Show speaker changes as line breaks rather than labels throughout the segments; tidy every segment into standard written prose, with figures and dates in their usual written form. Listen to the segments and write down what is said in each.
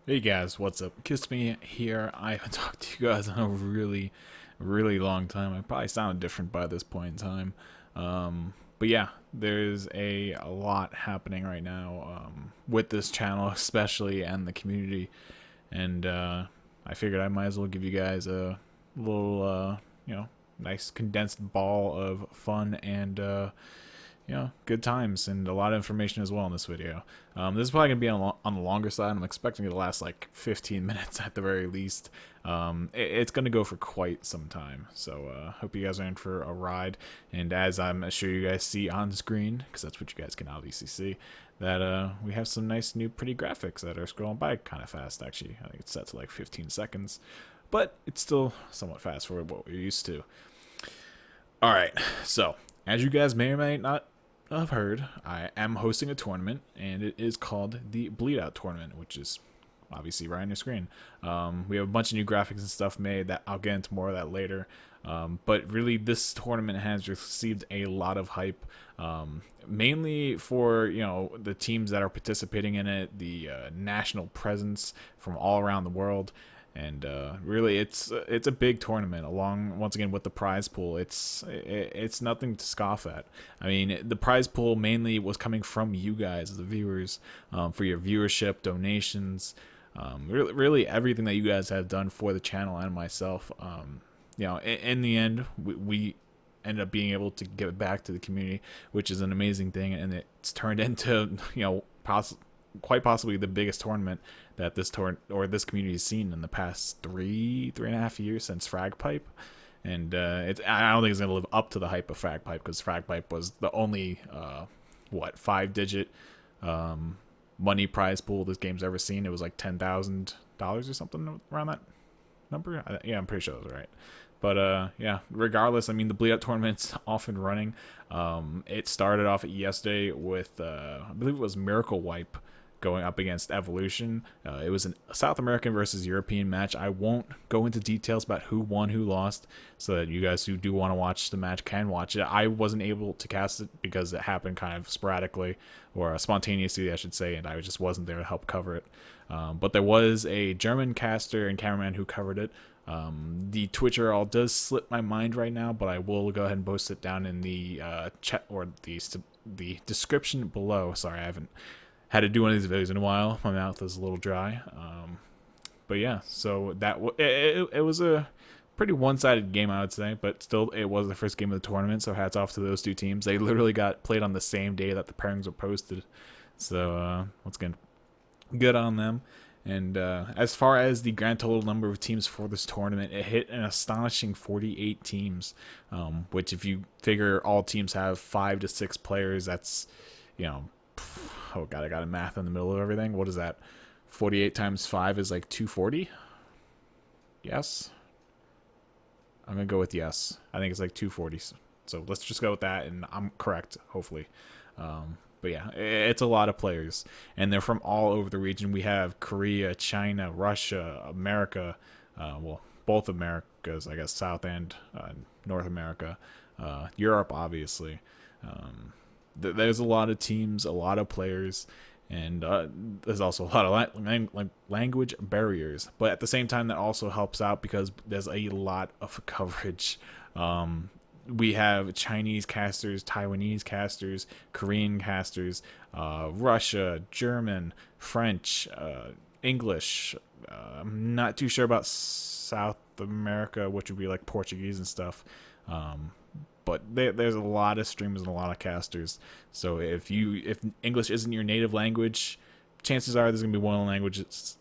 Hey guys, what's up? Kissme here. I haven't talked to you guys in a really long time. I probably sound different by this point in time. But yeah, there's a lot happening right now with this channel, especially, and the community. And I figured I might as well give you guys a little, nice condensed ball of fun and good times and a lot of information as well in this video. This is probably going to be on the longer side. I'm expecting it to last like 15 minutes at the very least. It's going to go for quite some time. So hope you guys are in for a ride. And as I'm sure you guys see on screen, because that's what you guys can obviously see, that we have some nice new pretty graphics that are scrolling by kind of fast actually. I think it's set to like 15 seconds. But it's still somewhat fast for what we're used to. Alright, so as you guys may or may not have heard, I am hosting a tournament, and it is called the BleedOut tournament, which is obviously right on your screen. We have a bunch of new graphics and stuff made that I'll get into more of that later. But really, this tournament has received a lot of hype, mainly for the teams that are participating in it, the national presence from all around the world. And really, it's a big tournament. Along once again with the prize pool, it's nothing to scoff at. I mean, the prize pool mainly was coming from you guys, the viewers, for your viewership, donations, really everything that you guys have done for the channel and myself. In the end, we ended up being able to give it back to the community, which is an amazing thing, and it's turned into quite possibly the biggest tournament that this community has seen in the past three and a half years since Frag Pipe. And I don't think it's gonna live up to the hype of Frag Pipe, because Frag Pipe was the only 5-digit money prize pool this game's ever seen. It was like $10,000 or something around that number. Yeah, I'm pretty sure that was right. But yeah, regardless, I mean, the BleedOut tournament's off and running. It started off yesterday with I believe it was Miracle Wipe going up against Evolution. It was a South American versus European match. I won't go into details about who won, who lost, so that you guys who do want to watch the match can watch it. I wasn't able to cast it because it happened kind of sporadically, or spontaneously, I should say, and I just wasn't there to help cover it. But there was a German caster and cameraman who covered it. The Twitch URL does slip my mind right now, but I will go ahead and post it down in the chat or the description below. Sorry, I haven't had to do one of these videos in a while. My mouth is a little dry. But yeah, so it was a pretty one-sided game, I would say, but still, it was the first game of the tournament, so hats off to those two teams. They literally got played on the same day that the pairings were posted. So once again, good on them. And as far as the grand total number of teams for this tournament, it hit an astonishing 48 teams, which if you figure all teams have 5 to 6 players, that's, oh god, I got a math in the middle of everything. What is that? 48 times 5 is like 240? Yes? I'm going to go with yes. I think it's like 240. So let's just go with that, and I'm correct, hopefully. But yeah, it's a lot of players, and they're from all over the region. We have Korea, China, Russia, America, well, both Americas, I guess, South and North America, Europe, obviously. There's a lot of teams, a lot of players, and there's also a lot of language barriers. But at the same time, that also helps out because there's a lot of coverage. We have Chinese casters, Taiwanese casters, Korean casters, Russia, German, French, English. I'm not too sure about South America, which would be like Portuguese and stuff. But there's a lot of streamers and a lot of casters. So if English isn't your native language, chances are there's gonna be one language that's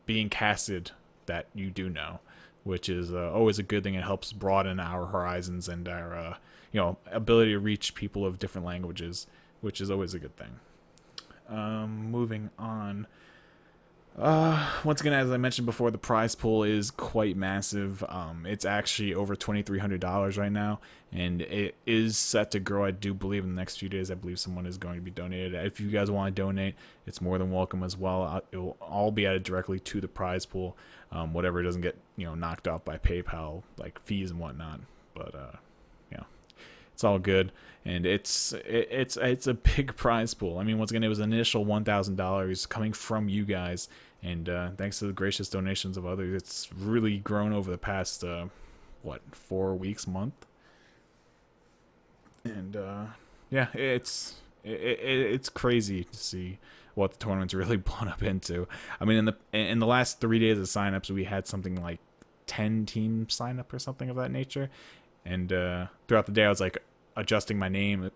being casted that you do know, which is always a good thing. It helps broaden our horizons and our ability to reach people of different languages, which is always a good thing. Moving on. Once again, as I mentioned before, the prize pool is quite massive. It's actually over $2,300 right now, and it is set to grow. I do believe in the next few days. I believe someone is going to be donated. If you guys want to donate, it's more than welcome as well. It will all be added directly to the prize pool. Whatever doesn't get knocked off by PayPal, like fees and whatnot. But it's all good, and it's a big prize pool. I mean, once again, it was an initial $1,000 coming from you guys, and thanks to the gracious donations of others, it's really grown over the past 4 weeks, month. And yeah, it's crazy to see what the tournament's really blown up into. I mean, in the last 3 days of signups, we had something like 10 teams sign up or something of that nature. And throughout the day, I was like adjusting my name,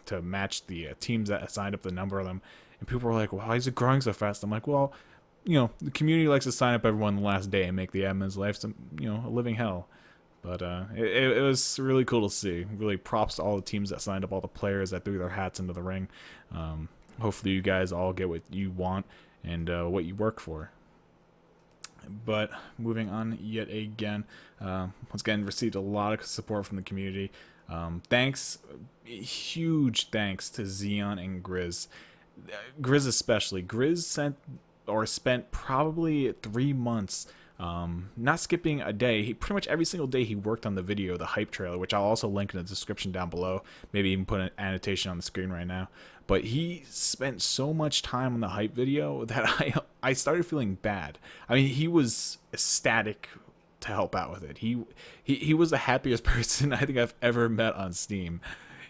to match the teams that signed up, the number of them. And people were like, "Why is it growing so fast?" I'm like, "Well, the community likes to sign up everyone the last day and make the admin's life a living hell." But it was really cool to see. Really props to all the teams that signed up, all the players that threw their hats into the ring. Hopefully you guys all get what you want and what you work for. But moving on yet again, once again, received a lot of support from the community. Huge thanks to Xeon and Grizz. Grizz especially. Grizz spent probably 3 months not skipping a day. Pretty much every single day he worked on the video, the hype trailer, which I'll also link in the description down below. Maybe even put an annotation on the screen right now. But he spent so much time on the hype video that I started feeling bad. I mean, he was ecstatic to help out with it. He was the happiest person I think I've ever met on Steam.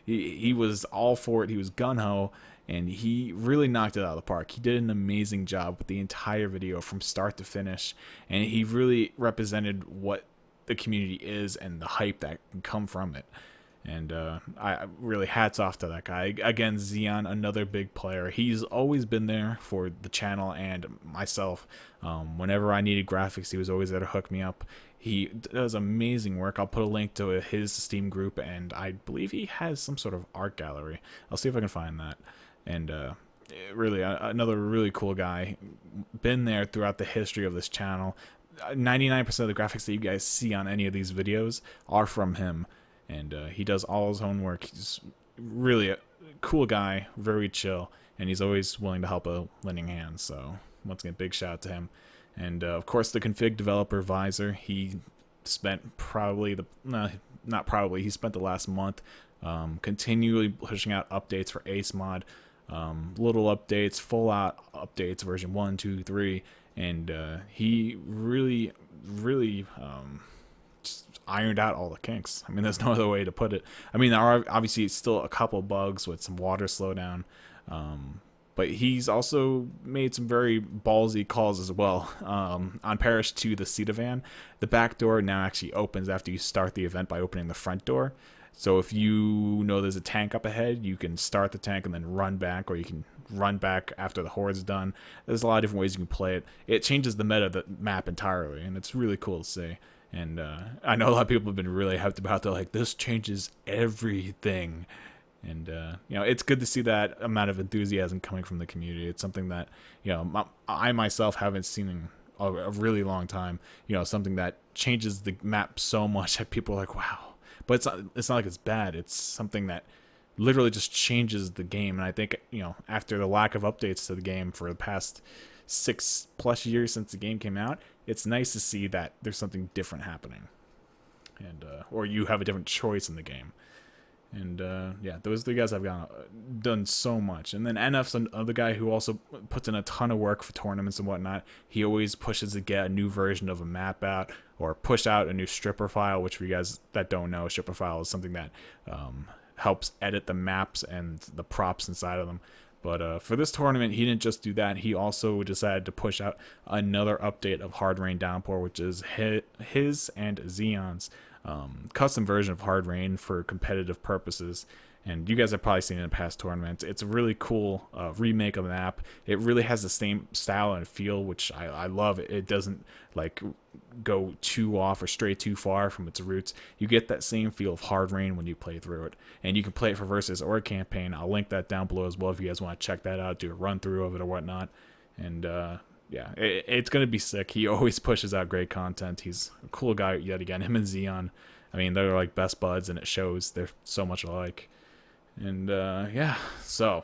He was all for it. He was gung-ho. And he really knocked it out of the park. He did an amazing job with the entire video from start to finish. And he really represented what the community is and the hype that can come from it. And I really hats off to that guy. Again, Xeon, another big player. He's always been there for the channel and myself. Whenever I needed graphics, he was always there to hook me up. He does amazing work. I'll put a link to his Steam group, and I believe he has some sort of art gallery. I'll see if I can find that. And really, another really cool guy. Been there throughout the history of this channel. 99% of the graphics that you guys see on any of these videos are from him. And he does all his own work. He's really a cool guy, very chill, and he's always willing to help a lending hand. So once again, big shout out to him. And of course, the config developer Visor. He spent he spent the last month continually pushing out updates for Ace Mod. Little updates, full out updates, version 1, 2, 3, and he really just ironed out all the kinks. I mean, there's no other way to put it. I mean, there are obviously still a couple bugs with some water slowdown, but he's also made some very ballsy calls as well. On Parish 2, the Cedavan, the back door now actually opens after you start the event by opening the front door. So if you know there's a tank up ahead, you can start the tank and then run back, or you can run back after the horde's done. There's a lot of different ways you can play it. It changes the meta of the map entirely, and it's really cool to see. And I know a lot of people have been really hyped about it. They're like, this changes everything. And it's good to see that amount of enthusiasm coming from the community. It's something that I myself haven't seen in a really long time. Something that changes the map so much that people are like, wow. But it's not like it's bad. It's something that literally just changes the game. And I think, after the lack of updates to the game for the past 6+ years since the game came out, it's nice to see that there's something different happening. And or you have a different choice in the game. And yeah, those 3 guys have done so much. And then NF's another guy who also puts in a ton of work for tournaments and whatnot. He always pushes to get a new version of a map out, or push out a new stripper file, which for you guys that don't know, a stripper file is something that helps edit the maps and the props inside of them. But for this tournament, he didn't just do that. He also decided to push out another update of Hard Rain Downpour, which is his and Xeon's custom version of Hard Rain for competitive purposes. And you guys have probably seen it in past tournaments. It's a really cool remake of the map. It really has the same style and feel, which I love. It doesn't like go too off or stray too far from its roots. You get that same feel of Hard Rain when you play through it. And you can play it for Versus or Campaign. I'll link that down below as well if you guys want to check that out, do a run through of it or whatnot. And yeah, it's going to be sick. He always pushes out great content. He's a cool guy yet again. Him and Xeon, I mean, they're like best buds, and it shows. They're so much alike. And yeah, so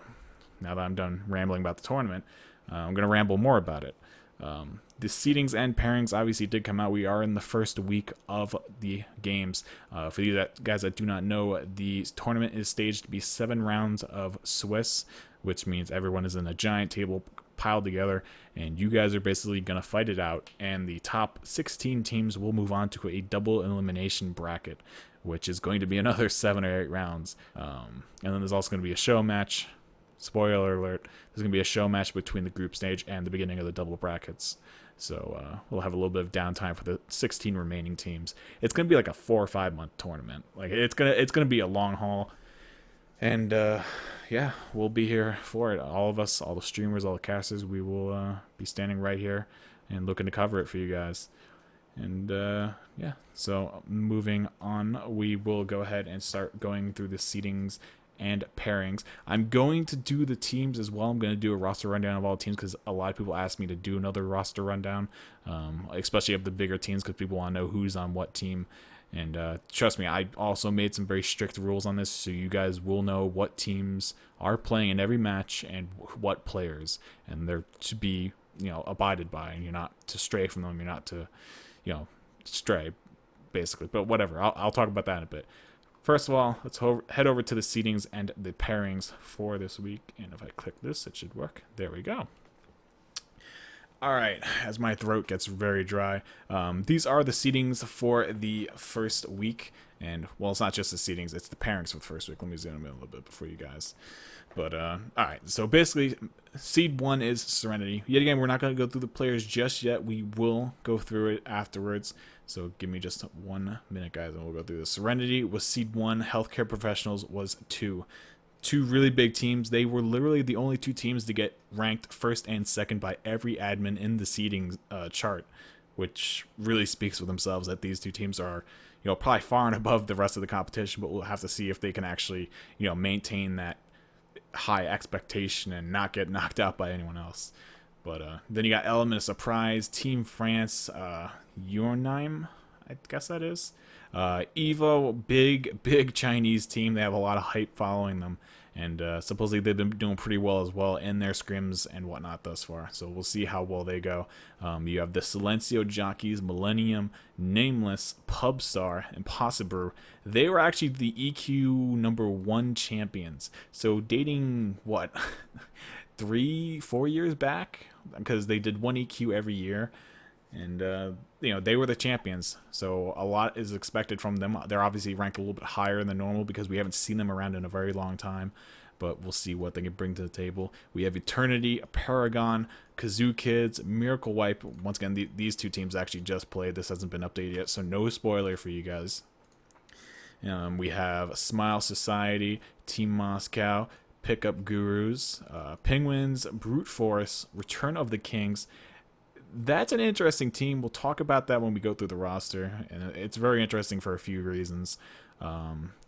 now that I'm done rambling about the tournament, I'm going to ramble more about it. The seedings and pairings obviously did come out. We are in the first week of the games. For you guys that do not know, the tournament is staged to be 7 rounds of Swiss, which means everyone is in a giant table piled together, and you guys are basically going to fight it out, and the top 16 teams will move on to a double elimination bracket, which is going to be another 7 or 8 rounds. And then there's also going to be a show match. Spoiler alert, there's going to be a show match between the group stage and the beginning of the double brackets. So we'll have a little bit of downtime for the 16 remaining teams. It's going to be like a 4 or 5 month tournament. Like it's gonna be a long haul. And yeah, we'll be here for it. All of us, all the streamers, all the casters, we will be standing right here and looking to cover it for you guys. And yeah, so moving on, we will go ahead and start going through the seedings and pairings. I'm going to do the teams as well. I'm going to do a roster rundown of all the teams because a lot of people ask me to do another roster rundown, especially of the bigger teams, because people want to know who's on what team. And trust me, I also made some very strict rules on this, so you guys will know what teams are playing in every match and what players, and they're to be, abided by, and you're not to stray from them. You're not to, stray, basically. But whatever, I'll talk about that in a bit. First of all, let's head over to the seedings and the pairings for this week. And if I click this, it should work. There we go. All right, as my throat gets very dry, these are the seedings for the first week. And, well, it's not just the seedings, it's the pairings for the first week. Let me zoom in a little bit before you guys. But, all right, so basically, seed 1 is Serenity. Yet again, we're not going to go through the players just yet. We will go through it afterwards. So give me just 1 minute, guys, and we'll go through this. Serenity was seed 1. Healthcare Professionals was 2. 2 really big teams. They were literally the only 2 teams to get ranked first and second by every admin in the seeding chart, which really speaks for themselves that these 2 teams are, probably far and above the rest of the competition, but we'll have to see if they can actually, maintain that high expectation and not get knocked out by anyone else. But then you got Element of Surprise, Team France, Yornheim, I guess that is. Evo, big Chinese team. They have a lot of hype following them. And supposedly they've been doing pretty well as well in their scrims and whatnot thus far. So we'll see how well they go. You have the Silencio Jockeys, Millennium, Nameless, Pubstar, and Possibrew. They were actually the EQ #1 champions. So dating, what, 3-4 years back? Because they did 1 EQ every year. And, they were the champions. So a lot is expected from them. They're obviously ranked a little bit higher than normal because we haven't seen them around in a very long time. But we'll see what they can bring to the table. We have Eternity, Paragon, Kazoo Kids, Miracle Wipe. Once again, these 2 teams actually just played. This hasn't been updated yet, so no spoiler for you guys. We have Smile Society, Team Moscow, Pickup Gurus, Penguins, Brute Force, Return of the Kings. That's an interesting team. We'll talk about that when we go through the roster, and it's very interesting for a few reasons.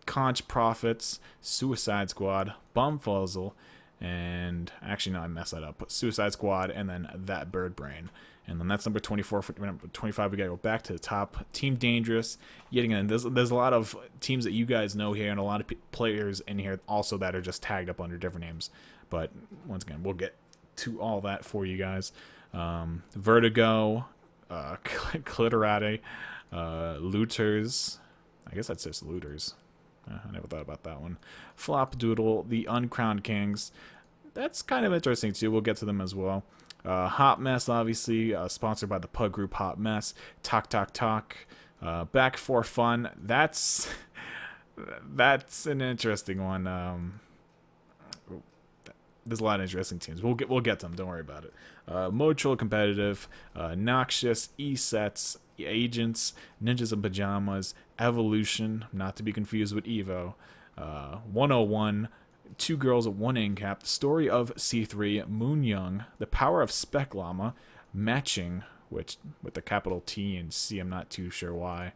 Conch Profits, Suicide Squad, Bumfuzzle, and actually, no, I messed that up. Suicide Squad, and then That Bird Brain. And then that's number 24. For number 25, we got to go back to the top. Team Dangerous. Yet again, there's a lot of teams that you guys know here, and a lot of players in here also that are just tagged up under different names. But once again, we'll get to all that for you guys. Vertigo, Clitorati, Looters. I guess that's just Looters. I never thought about that one. Flopdoodle, the Uncrowned Kings. That's kind of interesting too. We'll get to them as well. Hot Mess, obviously, sponsored by the pug group Hot Mess. Talk Talk Talk. Back for Fun. That's an interesting one. There's a lot of interesting teams. We'll get them. Don't worry about it. Motrol Competitive, Noxious, E-Sets, Agents, Ninjas in Pajamas, Evolution, not to be confused with Evo, 101, 2 Girls, 1 Incap, Story of C3, Moon Young, The Power of Spec Llama, Matching, which with the capital T and C, I'm not too sure why.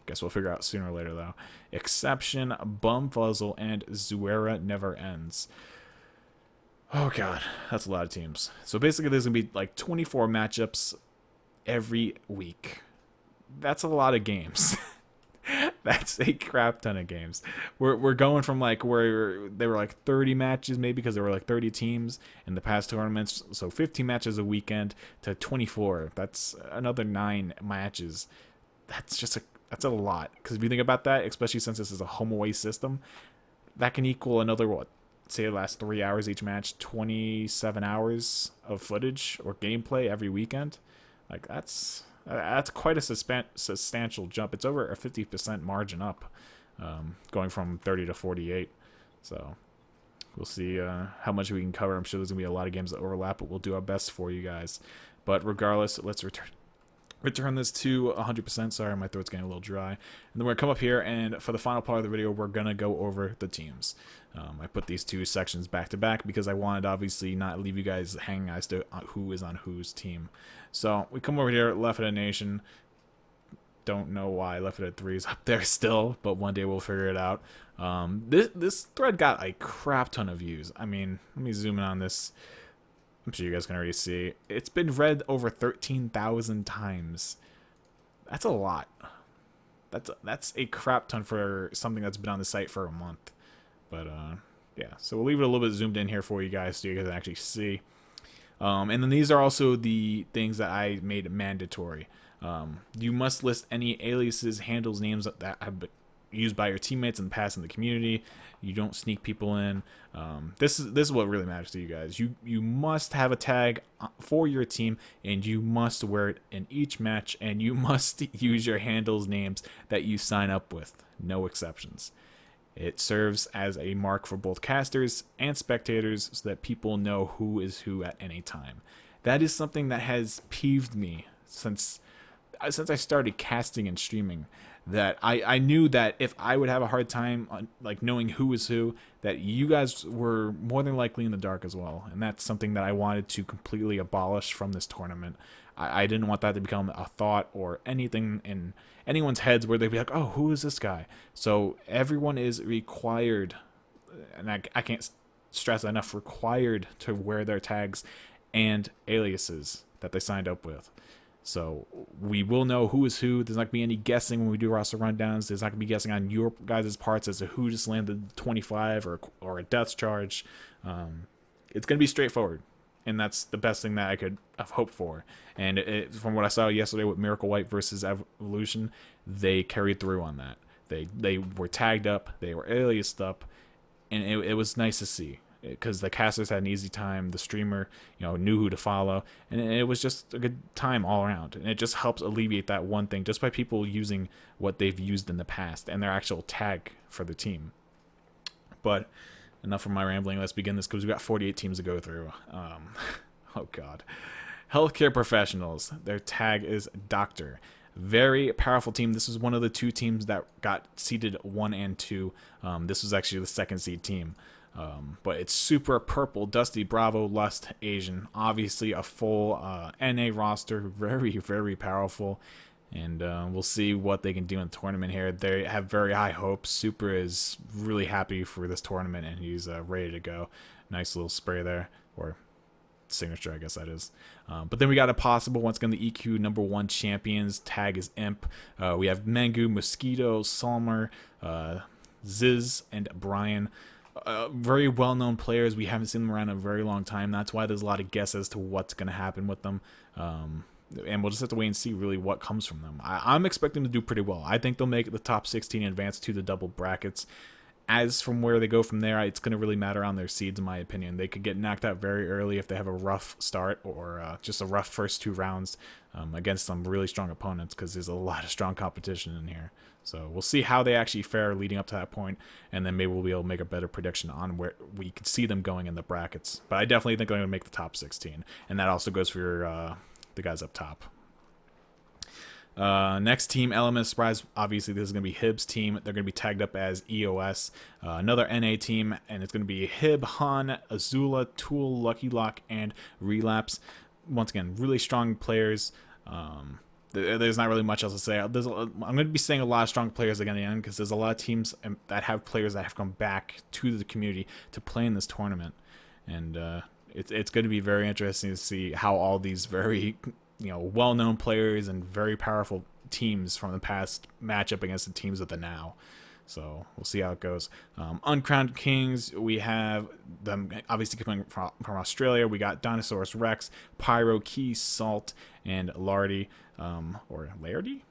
Guess we'll figure out sooner or later, though. Exception, Bumfuzzle, and Zuera Never Ends. Oh, God. That's a lot of teams. So basically, there's going to be like 24 matchups every week. That's a lot of games. That's a crap ton of games. We're going from like where there were like 30 matches maybe because there were like 30 teams in the past tournaments. So 15 matches a weekend to 24. That's another 9 matches. That's a lot. Because if you think about that, especially since this is a home away system, that can equal another, what, say it lasts 3 hours each match, 27 hours of footage or gameplay every weekend. Like that's quite a substantial jump. It's over a 50% margin up, going from 30 to 48. So we'll see how much we can cover. I'm sure there's going to be a lot of games that overlap, but we'll do our best for you guys. But regardless, let's return this to 100%. Sorry, my throat's getting a little dry. And then we're going to come up here, and for the final part of the video, we're going to go over the teams. I put these two sections back to back because I wanted to obviously not leave you guys hanging as to who is on whose team. So we come over here, Left-Footed Nation. Don't know why Left-Footed 3 is up there still, but one day we'll figure it out. This thread got a crap ton of views. I mean, let me zoom in on this. I'm sure you guys can already see. It's been read over 13,000 times. That's a lot. That's a crap ton for something that's been on the site for a month. But yeah, so we'll leave it a little bit zoomed in here for you guys so you guys can actually see. And then these are also the things that I made mandatory. You must list any aliases, handles, names that have been used by your teammates in the past in the community. You don't sneak people in. This is what really matters to you guys. You must have a tag for your team, and you must wear it in each match, and you must use your handles names that you sign up with. No exceptions. It serves as a mark for both casters and spectators so that people know who is who at any time. That is something that has peeved me since I started casting and streaming, that I knew that if I would have a hard time on, like, knowing who is who, that you guys were more than likely in the dark as well. And that's something that I wanted to completely abolish from this tournament. I didn't want that to become a thought or anything in anyone's heads where they'd be like, oh, who is this guy? So everyone is required, and I can't stress enough, required to wear their tags and aliases that they signed up with. So we will know who is who. There's not going to be any guessing when we do roster rundowns. There's not going to be guessing on your guys' parts as to who just landed 25 or a death charge. It's going to be straightforward. And that's the best thing that I could have hoped for. And from what I saw yesterday with Miracle White versus Evolution, they carried through on that. They were tagged up, they were aliased up, and it was nice to see. Because the casters had an easy time, the streamer, knew who to follow, and it was just a good time all around. And it just helps alleviate that one thing just by people using what they've used in the past and their actual tag for the team. But enough of my rambling. Let's begin this because we've got 48 teams to go through. Oh God, healthcare professionals. Their tag is Doctor. Very powerful team. This was one of the two teams that got seeded 1 and 2. This was actually the second seed team. But it's super purple, Dusty, Bravo, Lust, Asian. Obviously a full NA roster. Very, very powerful. And we'll see what they can do in the tournament here. They have very high hopes. Super is really happy for this tournament, and he's ready to go. Nice little spray there. Or signature, I guess that is. But then we got a possible, once again, the EQ #1 champions. Tag is Imp. We have Mengu, Mosquito, Salmer, Ziz, and Brian. Very well-known players. We haven't seen them around in a very long time. That's why there's a lot of guess as to what's going to happen with them. And we'll just have to wait and see really what comes from them. I'm expecting them to do pretty well. I think they'll make the top 16 and advance to the double brackets. As from where they go from there, it's going to really matter on their seeds, in my opinion. They could get knocked out very early if they have a rough start or just a rough first 2 rounds against some really strong opponents, because there's a lot of strong competition in here. So we'll see how they actually fare leading up to that point, and then maybe we'll be able to make a better prediction on where we could see them going in the brackets. But I definitely think they're going to make the top 16, and that also goes for the guys up top. Next team, Element Surprise. Obviously, this is going to be Hib's team. They're going to be tagged up as EOS. Another NA team, and it's going to be Hib, Han, Azula, Tool, Lucky Lock, and Relapse. Once again, really strong players. There's not really much else to say. I'm going to be saying a lot of strong players again at the end, because there's a lot of teams that have players that have come back to the community to play in this tournament. And it's going to be very interesting to see how all these very well-known players and very powerful teams from the past match up against the teams of the now. So we'll see how it goes. Uncrowned Kings, we have them obviously coming from Australia. We got Dinosaurus Rex, Pyro, Key, Salt, and Lardy. Or Lardy?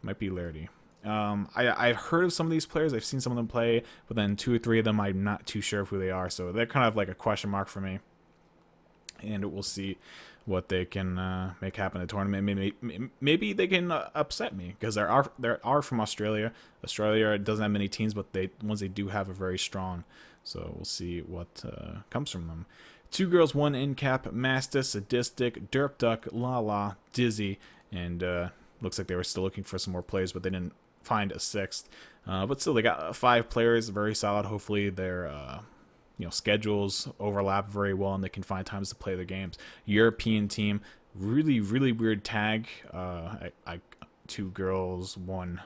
Might be Lardy. I've heard of some of these players. I've seen some of them play, but then 2 or 3 of them I'm not too sure of who they are. So they're kind of like a question mark for me. And we'll see what they can make happen in the tournament. Maybe they can upset me, because there are from Australia. Australia doesn't have many teams, but ones they do have are very strong. So we'll see what comes from them. 2 girls, 1 in cap: Masta, Sadistic, Derp Duck, Lala, Dizzy, and looks like they were still looking for some more players, but they didn't find a 6th. But still, they got 5 players, very solid. Hopefully their schedules overlap very well and they can find times to play their games. European team, really weird tag. 2 girls, 1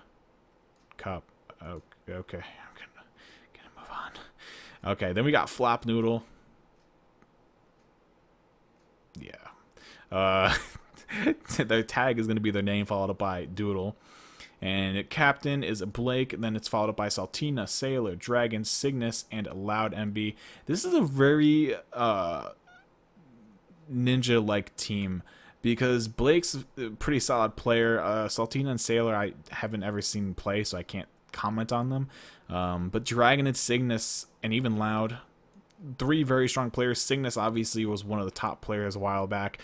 cup. Oh, okay, I'm gonna move on. Okay, then we got Flop Noodle. Yeah. Their tag is going to be their name followed up by Doodle. And captain is Blake, then it's followed up by Saltina, Sailor, Dragon, Cygnus, and Loud MB. This is a very ninja-like team, because Blake's a pretty solid player. Saltina and Sailor I haven't ever seen play, so I can't comment on them. But Dragon and Cygnus, and even Loud, 3 very strong players. Cygnus obviously was one of the top players a while back.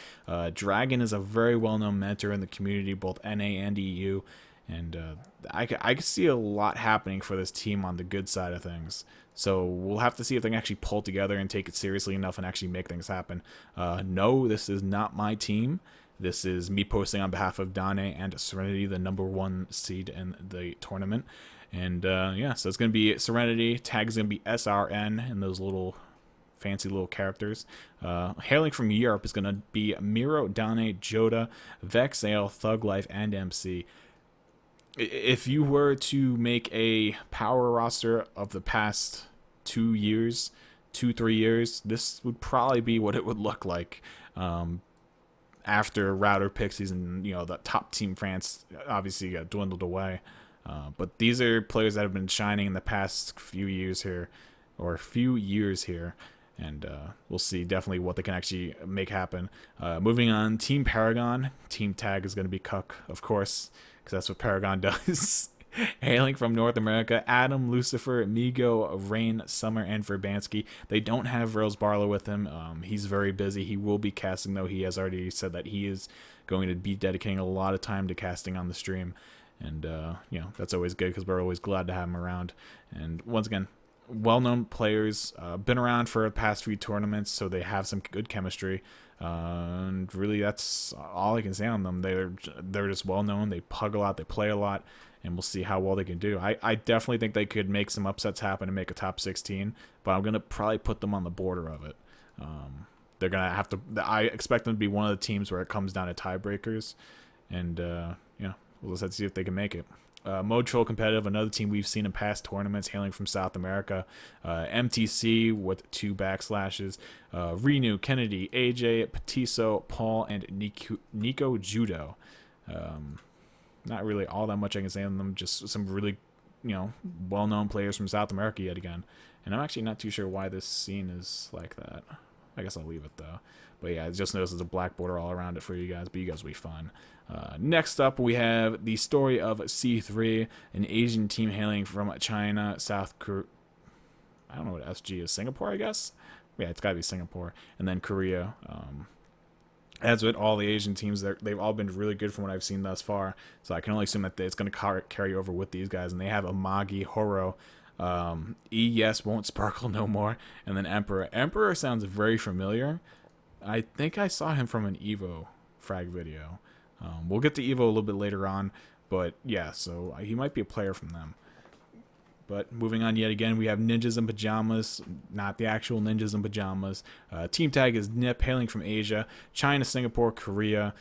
Dragon is a very well-known mentor in the community, both NA and EU. And I could see a lot happening for this team on the good side of things. So we'll have to see if they can actually pull together and take it seriously enough and actually make things happen. No, this is not my team. This is me posting on behalf of Dane and Serenity, the #1 seed in the tournament. And yeah, so it's going to be Serenity. Tag is going to be SRN and those little fancy little characters. Hailing from Europe is going to be Miro, Dane, Joda, Vexale, Thug Life, and MC. If you were to make a power roster of the past 2 years, 2-3 years, this would probably be what it would look like. After Router Pixies and the top team France obviously got dwindled away. But these are players that have been shining in the past few years here, and we'll see definitely what they can actually make happen. Moving on, Team Paragon. Team tag is going to be Cuck, of course, because that's what Paragon does. Hailing from North America, Adam, Lucifer, Migo, Rain, Summer, and Verbansky. They don't have Rose Barlow with him. He's very busy. He will be casting, though. He has already said that he is going to be dedicating a lot of time to casting on the stream. And, that's always good, because we're always glad to have him around. And once again, well-known players, been around for the past few tournaments, so they have some good chemistry. And really, that's all I can say on them. They're just well-known. They pug a lot. They play a lot. And we'll see how well they can do. I definitely think they could make some upsets happen and make a top 16, but I'm going to probably put them on the border of it. They're going to have to... I expect them to be one of the teams where it comes down to tiebreakers. And, we'll just see if they can make it. Mode Troll Competitive, another team we've seen in past tournaments, hailing from South America. MTC with 2 backslashes. Renew, Kennedy, AJ, Patiso, Paul, and Nico Judo. Not really all that much I can say on them, just some really, well-known players from South America yet again. And I'm actually not too sure why this scene is like that. I guess I'll leave it, though. But yeah, just notice there's a black border all around it for you guys, but you guys will be fun. Next up, we have the story of C3, an Asian team hailing from China, South Korea. I don't know what SG is. Singapore, I guess? Yeah, it's got to be Singapore. And then Korea. As with all the Asian teams, they've all been really good from what I've seen thus far. So I can only assume that it's going to carry over with these guys. And they have Amagi, Horo, Yes, Won't Sparkle No More, and then Emperor. Emperor sounds very familiar. I think I saw him from an Evo frag video. We'll get to Evo a little bit later on. But yeah, so he might be a player from them. But moving on yet again, we have Ninjas in Pajamas, not the actual Ninjas in Pajamas. Team tag is Nip, hailing from Asia, China, Singapore, Korea.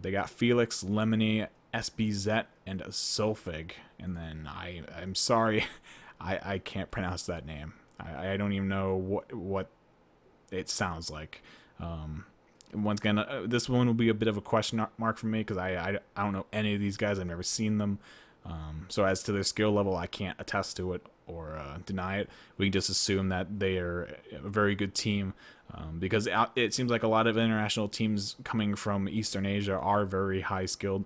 They got Felix, Lemony, SBZ, and Sulfig. And then I'm sorry, I can't pronounce that name. I don't even know what it sounds like. Once again, this one will be a bit of a question mark for me, because I don't know any of these guys. I've never seen them. So as to their skill level, I can't attest to it or deny it. We can just assume that they are a very good team, because it seems like a lot of international teams coming from Eastern Asia are very high skilled,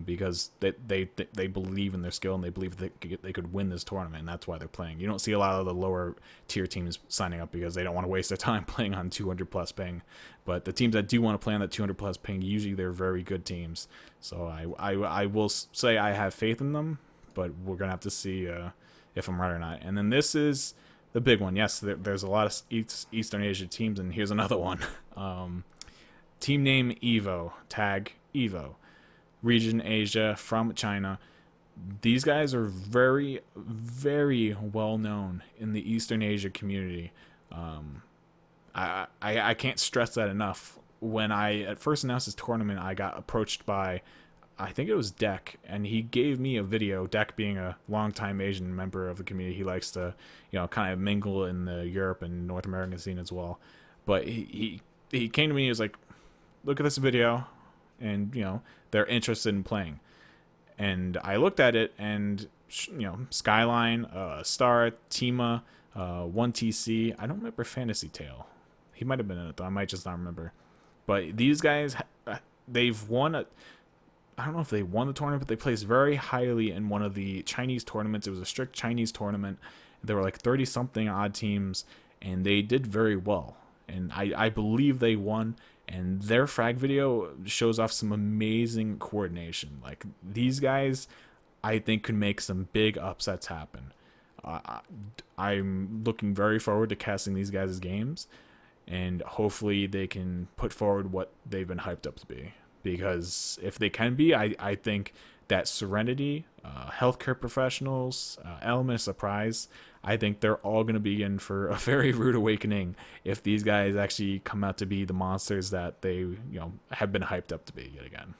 because they believe in their skill and they believe they could win this tournament, and that's why they're playing. You don't see a lot of the lower tier teams signing up because they don't want to waste their time playing on 200 plus ping. But the teams that do want to play on that 200 plus ping, usually they're very good teams. So I will say I have faith in them, but we're gonna have to see if I'm right or not. And then this is the big one. Yes, there's a lot of Eastern Asia teams, and here's another one. Team name Evo, tag Evo, region Asia, from China. These guys are very, very well known in the Eastern Asia community. I can't stress that enough. When I at first announced this tournament, I got approached by, I think it was Deck, and he gave me a video. Deck being a longtime Asian member of the community, he likes to, kind of mingle in the Europe and North American scene as well. But he came to me and he was like, look at this video, and they're interested in playing. And I looked at it, and Skyline, Star, Tima, 1TC. I don't remember Fantasy Tale. He might have been in it though. I might just not remember. But these guys, they've won I don't know if they won the tournament, but they placed very highly in one of the Chinese tournaments. It was a strict Chinese tournament. There were like 30-something odd teams, and they did very well. And I believe they won, and their frag video shows off some amazing coordination. Like, these guys, I think, could make some big upsets happen. I'm looking very forward to casting these guys' games, and hopefully they can put forward what they've been hyped up to be. Because if they can be, I think that Serenity, healthcare professionals, Element of Surprise, I think they're all going to be in for a very rude awakening if these guys actually come out to be the monsters that they have been hyped up to be yet again.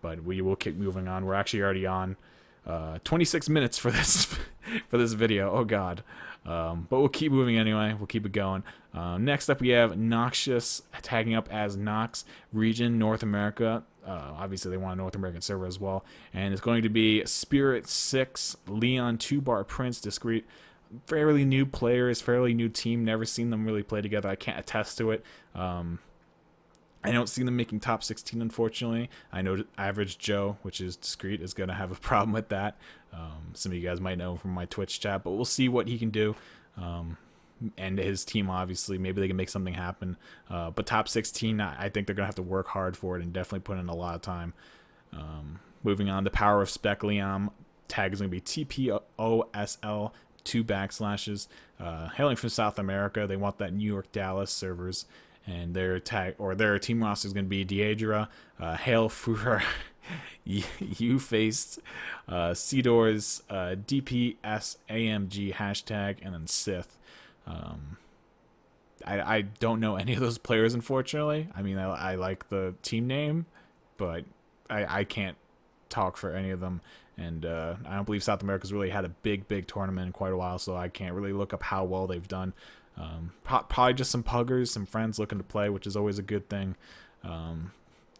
But we will keep moving on. We're actually already on 26 minutes for this video. Oh god. But we'll keep moving anyway. We'll keep it going. Next up, we have Noxious tagging up as Nox, region North America. Obviously, they want a North American server as well. And it's going to be Spirit 6, Leon, 2-Bar, Prince, Discreet. Fairly new players, fairly new team. Never seen them really play together. I can't attest to it. I don't see them making top 16, unfortunately. I know Average Joe, which is Discreet, is going to have a problem with that. Some of you guys might know from my Twitch chat, but we'll see what he can do. And his team, obviously, maybe they can make something happen. But top 16, I think they're going to have to work hard for it and definitely put in a lot of time. Moving on, the Power of Spec Liam tag is going to be TPOSL, 2 backslashes. Hailing from South America, they want that New York, Dallas servers. And their team roster is going to be Deidra, Hail Furor, U-Faced, Seedors, DPS, AMG, hashtag, and then Sith. I don't know any of those players, unfortunately. I mean, I like the team name, but I can't talk for any of them. And I don't believe South America's really had a big tournament in quite a while, so I can't really look up how well they've done. Probably just some puggers, some friends looking to play, which is always a good thing.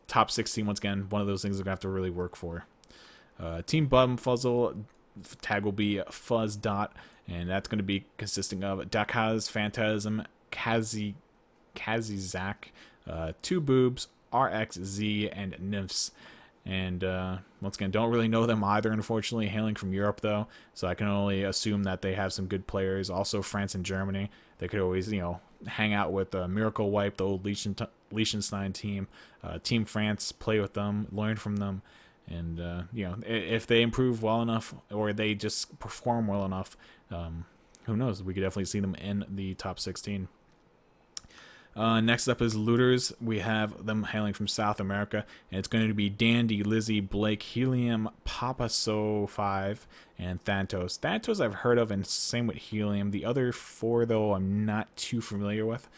Top 16, once again, one of those things they're going to have to really work for. Team Bum Fuzzle tag will be Fuzz Dot, and that's going to be consisting of Dakaz, Phantasm, Kazizak, 2 Boobs, RXZ, and Nymphs. And once again, don't really know them either, unfortunately, hailing from Europe, though. So I can only assume that they have some good players. Also, France and Germany. They could always, hang out with Miracle Wipe, the old Liechtenstein team. Team France, play with them, learn from them. And, if they improve well enough or they just perform well enough, who knows? We could definitely see them in the top 16. Next up is Looters. We have them hailing from South America, and it's going to be Dandy, Lizzie, Blake, Helium, Papa So 5, and Thantos. Thantos I've heard of, and same with Helium. The other 4, though, I'm not too familiar with.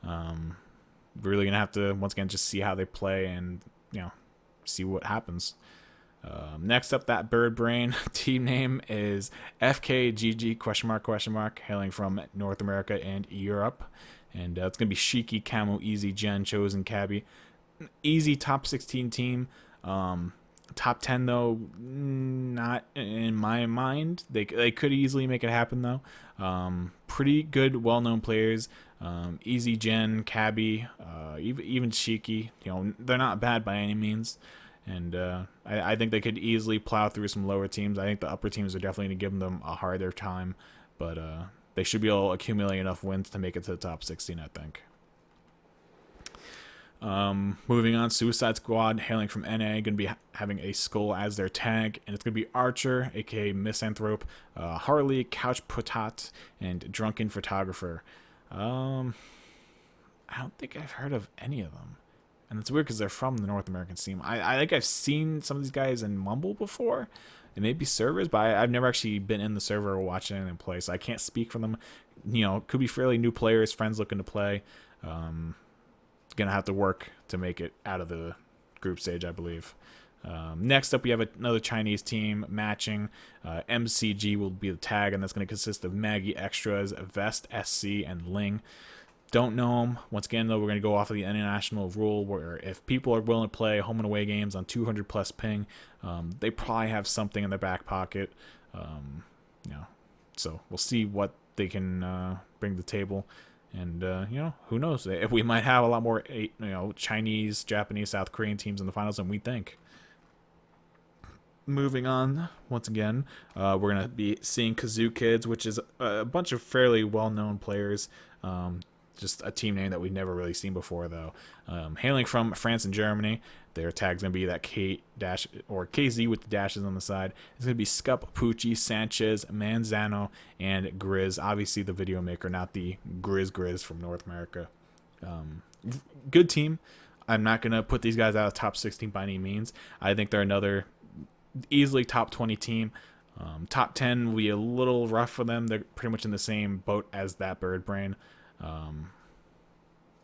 Really going to have to, once again, just see how they play and, see what happens. Next up, that Bird Brain team name is FKGG ? Hailing from North America and Europe. And it's going to be Shiki, Camo, Easy, Jen, Chosen, Cabby. Easy top 16 team. Top 10 though, not in my mind. They could easily make it happen though. Pretty good, well-known players. Easy Gen, Cabby, even Shiki. They're not bad by any means. And I think they could easily plow through some lower teams. I think the upper teams are definitely going to give them a harder time, but they should be able to accumulate enough wins to make it to the top 16, I think. Moving on, Suicide Squad, hailing from NA, going to be having a skull as their tag, and it's going to be Archer, aka Misanthrope, Harley, Couch Potat, and Drunken Photographer. I don't think I've heard of any of them, and it's weird because they're from the North American scene. I think I've seen some of these guys in Mumble before, and maybe servers, but I've never actually been in the server or watched anything play, so I can't speak for them. Could be fairly new players, friends looking to play. Gonna have to work to make it out of the group stage, I believe. Next up, we have another Chinese team matching. MCG will be the tag, and that's going to consist of Maggie Extras, Vest SC, and Ling. Don't know them. Once again, though, we're going to go off of the international rule where if people are willing to play home and away games on 200 plus ping, they probably have something in their back pocket. So we'll see what they can bring to the table. And, who knows? We might have a lot more, Chinese, Japanese, South Korean teams in the finals than we think. Moving on, once again, we're going to be seeing Kazoo Kids, which is a bunch of fairly well-known players. Just a team name that we've never really seen before, though. Hailing from France and Germany, their tag's going to be that KZ with the dashes on the side. It's going to be Scup, Pucci, Sanchez, Manzano, and Grizz. Obviously the video maker, not the Grizz from North America. Good team. I'm not going to put these guys out of top 16 by any means. I think they're another easily top 20 team. Top 10 will be a little rough for them. They're pretty much in the same boat as that Bird Brain.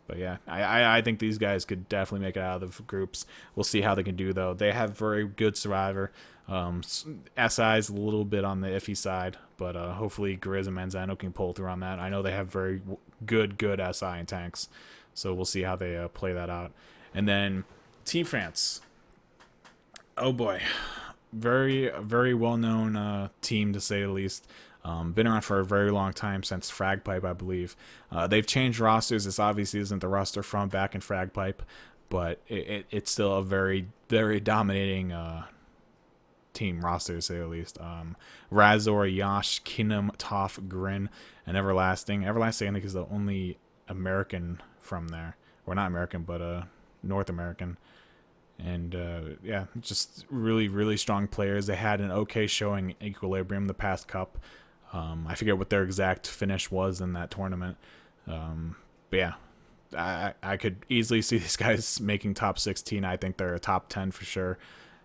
But yeah, I think these guys could definitely make it out of the groups. We'll see how they can do, though. They have very good Survivor. SI's a little bit on the iffy side, but hopefully Grizz and Manzano can pull through on that. I know they have very good SI and tanks, so we'll see how they play that out. And then Team France. Oh boy. Very, very well-known team, to say the least. Been around for a very long time, since Fragpipe, I believe. They've changed rosters. This obviously isn't the roster from back in Fragpipe, but it's still a very, very dominating team roster, to say the least. Razor, Yash, Kinum, Toph, Grin, and Everlasting. Everlasting, I think, is the only American from there. Or not American, but North American. And yeah, just really, really strong players. They had an okay showing in Equilibrium the past cup. I forget what their exact finish was in that tournament. But yeah, I could easily see these guys making top 16. I think they're a top 10 for sure.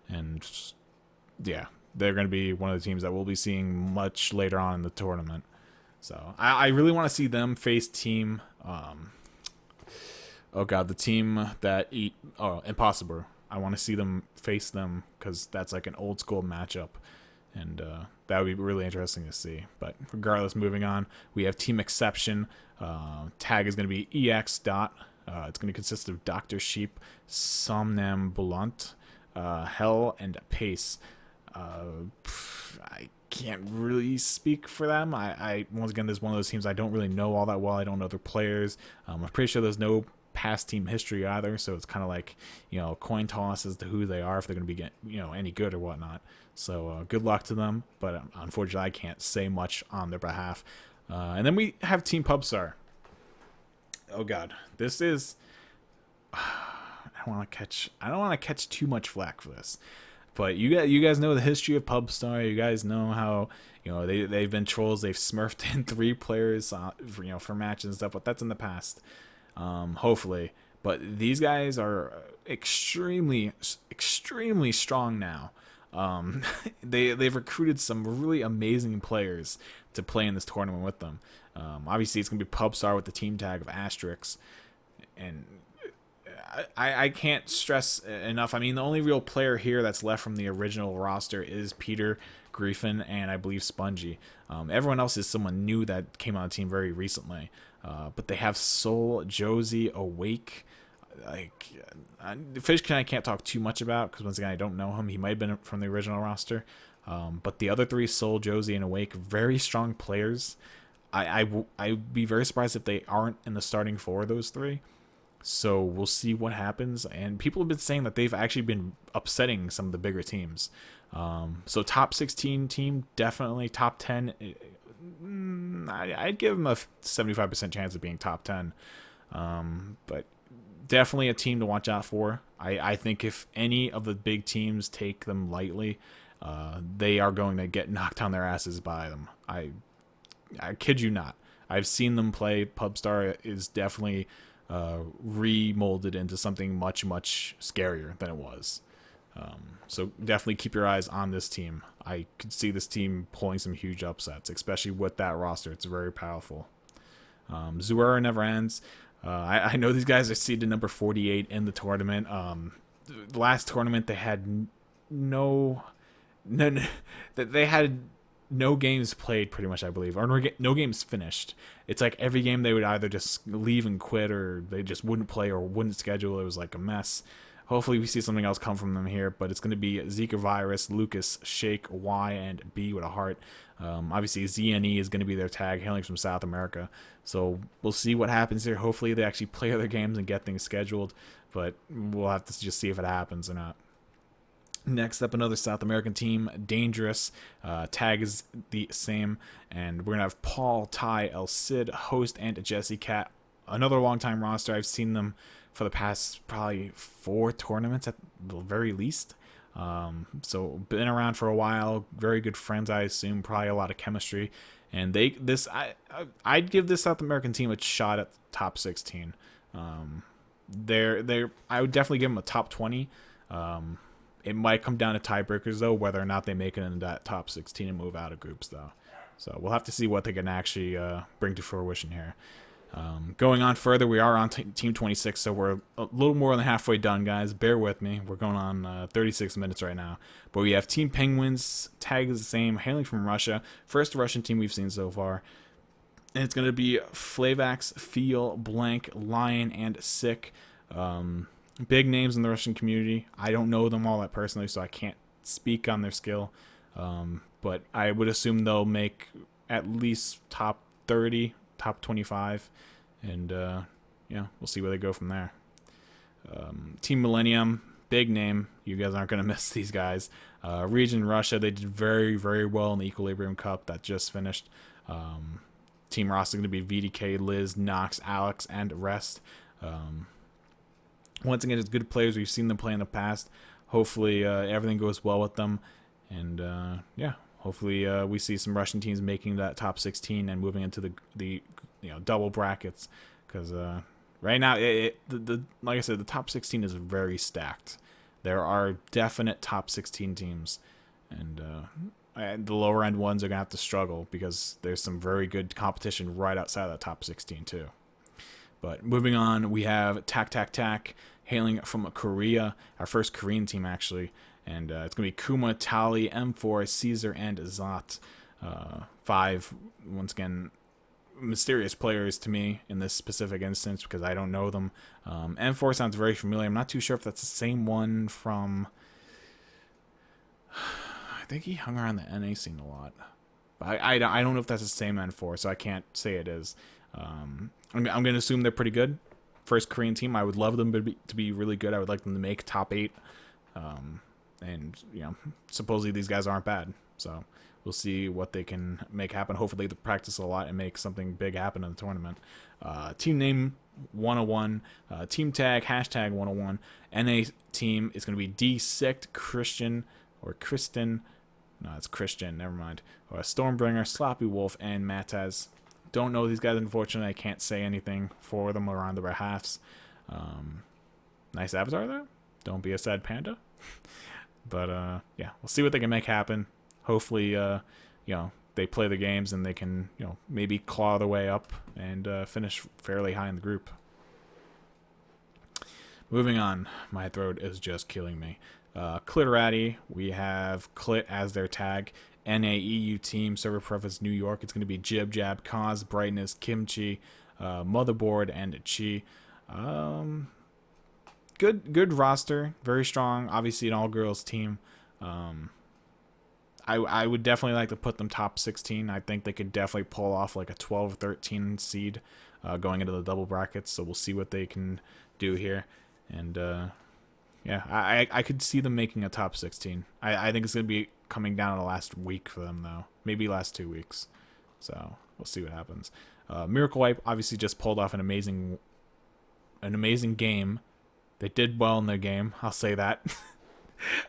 And yeah, they're going to be one of the teams that we'll be seeing much later on in the tournament. So I really want to see them face team. The team that Impossible. I want to see them face them because that's like an old school matchup. And that would be really interesting to see. But regardless, moving on, we have Team Exception. Tag is going to be EX Dot. It's going to consist of Dr. Sheep, Somnambulant, Hell, and Pace. I can't really speak for them. I once again, there's one of those teams I don't really know all that well. I don't know their players. I'm pretty sure there's no past team history either, so it's kind of like coin toss as to who they are, if they're going to be any good or whatnot. So good luck to them, but unfortunately I can't say much on their behalf. And then we have Team Pubstar. Oh god, this is I don't want to catch too much flack for this, but you guys know the history of Pubstar. You guys know how they've been trolls. They've smurfed in 3 players for matches and stuff, but that's in the past. Hopefully, but these guys are extremely strong now. They've recruited some really amazing players to play in this tournament with them. Obviously it's gonna be Pubstar with the team tag of Asterix, and I can't stress enough. I mean, the only real player here that's left from the original roster is Peter Griffin and I believe Spongy. Everyone else is someone new that came on the team very recently. But they have Soul, Josie, Awake, like Fishkin I can't talk too much about because once again I don't know him. He might have been from the original roster, but the other three, Soul, Josie, and Awake, very strong players. I'd be very surprised if they aren't in the starting four of those three. So we'll see what happens. And people have been saying that they've actually been upsetting some of the bigger teams. So top 16 team, definitely. Top 10, I'd give them a 75% chance of being top 10. But definitely a team to watch out for. I think if any of the big teams take them lightly, they are going to get knocked on their asses by them. I kid you not. I've seen them play. Pubstar is definitely remolded into something much, much scarier than it was. So definitely keep your eyes on this team. I could see this team pulling some huge upsets, especially with that roster. It's very powerful. Zuera never ends. I know these guys are seeded number 48 in the tournament. The last tournament they had they had no games played, pretty much, I believe, or no games finished. It's like every game they would either just leave and quit, or they just wouldn't play or wouldn't schedule. It was like a mess. Hopefully we see something else come from them here, but it's going to be Zika Virus, Lucas, Shake, Y, and B with a heart. Obviously ZNE is going to be their tag, hailing from South America. So we'll see what happens here. Hopefully they actually play other games and get things scheduled, but we'll have to just see if it happens or not. Next up, another South American team, Dangerous. Tag is the same, and we're going to have Paul, Ty, El Cid, Host, and Jesse Cat. Another long-time roster. I've seen them for the past probably 4 tournaments at the very least. So been around for a while. Very good friends, I assume. Probably a lot of chemistry. And I'd give this South American team a shot at the top 16. I would definitely give them a top 20. It might come down to tiebreakers, though, whether or not they make it into that top 16 and move out of groups, though. So we'll have to see what they can actually bring to fruition here. Going on further, we are on Team 26, so we're a little more than halfway done, guys. Bear with me. We're going on 36 minutes right now. But we have Team Penguins, tag is the same, hailing from Russia. First Russian team we've seen so far. And it's going to be Flavax, Feel, Blank, Lion, and Sick. Big names in the Russian community. I don't know them all that personally, so I can't speak on their skill. But I would assume they'll make at least top 30, top 25. And, yeah, we'll see where they go from there. Team Millennium, big name. You guys aren't going to miss these guys. Region Russia, they did very, very well in the Equilibrium Cup that just finished. Team Ross is going to be VDK, Liz, Nox, Alex, and Rest. Once again, it's good players. We've seen them play in the past. Hopefully, everything goes well with them. And, yeah, hopefully we see some Russian teams making that top 16 and moving into the double brackets. Because right now, like I said, the top 16 is very stacked. There are definite top 16 teams. And the lower end ones are going to have to struggle because there's some very good competition right outside of that top 16, too. But moving on, we have Tak, hailing from Korea, our first Korean team, actually. And it's going to be Kuma, Tali, M4, Caesar, and Zot. 5, once again, mysterious players to me in this specific instance because I don't know them. M4 sounds very familiar. I'm not too sure if that's the same one from... I think he hung around the NA scene a lot. But I don't know if that's the same M4, so I can't say it is. I'm going to assume they're pretty good. First Korean team, I would love them to be really good. I would like them to make top 8. And, supposedly these guys aren't bad. So we'll see what they can make happen. Hopefully they practice a lot and make something big happen in the tournament. Team name 101. Team tag, hashtag 101. NA team is going to be D-Sict, Christian, or Kristen. No, it's Christian, never mind. Or Stormbringer, Sloppy Wolf, and Mataz. Don't know these guys, unfortunately. I can't say anything for them or on their behalfs. Nice avatar there. Don't be a sad panda. But, yeah, we'll see what they can make happen. Hopefully, they play the games and they can, maybe claw their way up and finish fairly high in the group. Moving on. My throat is just killing me. Clitorati, we have Clit as their tag. NAEU team, server preference New York. It's going to be Jib, Jab, Cause, Brightness, Kimchi, Motherboard, and Chi. good roster, very strong. Obviously, an all girls team. Um, I would definitely like to put them top 16. I think they could definitely pull off like a 12 or 13 seed going into the double brackets. So we'll see what they can do here. And yeah, I could see them making a top 16. I think it's going to be coming down to the last week for them, though. Maybe last 2 weeks. So we'll see what happens. Miracle Wipe obviously just pulled off an amazing game. They did well in their game, I'll say that.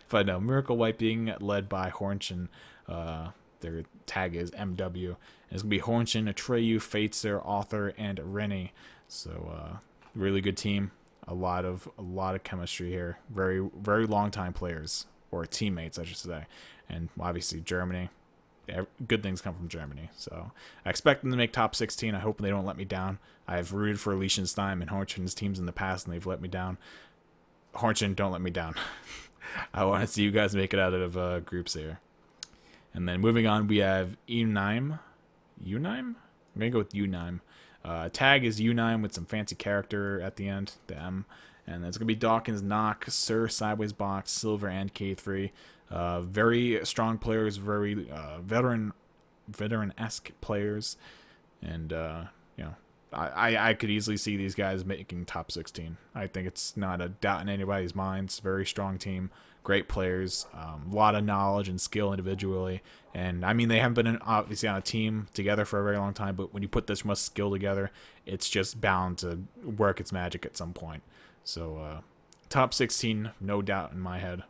But no, Miracle Wipe being led by Hornshin. Their tag is MW. And it's going to be Hornshin, Atreyu, Faitzer, Author, and Rennie. So really good team. A lot of chemistry here. Very, very long time players, or teammates, I should say. And obviously Germany. Good things come from Germany. So I expect them to make top 16. I hope they don't let me down. I've rooted for Liechtenstein and Hornshin's teams in the past, and they've let me down. Hornshin, don't let me down. I want to see you guys make it out of groups here. And then moving on, we have Unime. I'm going to go with Unime. Tag is Unime with some fancy character at the end, the M. And it's going to be Dawkins, Knock, Sir, Sideways Box, Silver, and K3. Very strong players, very veteran-esque players. And, you know, I could easily see these guys making top 16. I think it's not a doubt in anybody's minds. Very strong team, great players, a lot of knowledge and skill individually. And I mean, they haven't been obviously on a team together for a very long time, but when you put this much skill together, it's just bound to work its magic at some point. So top 16, no doubt in my head.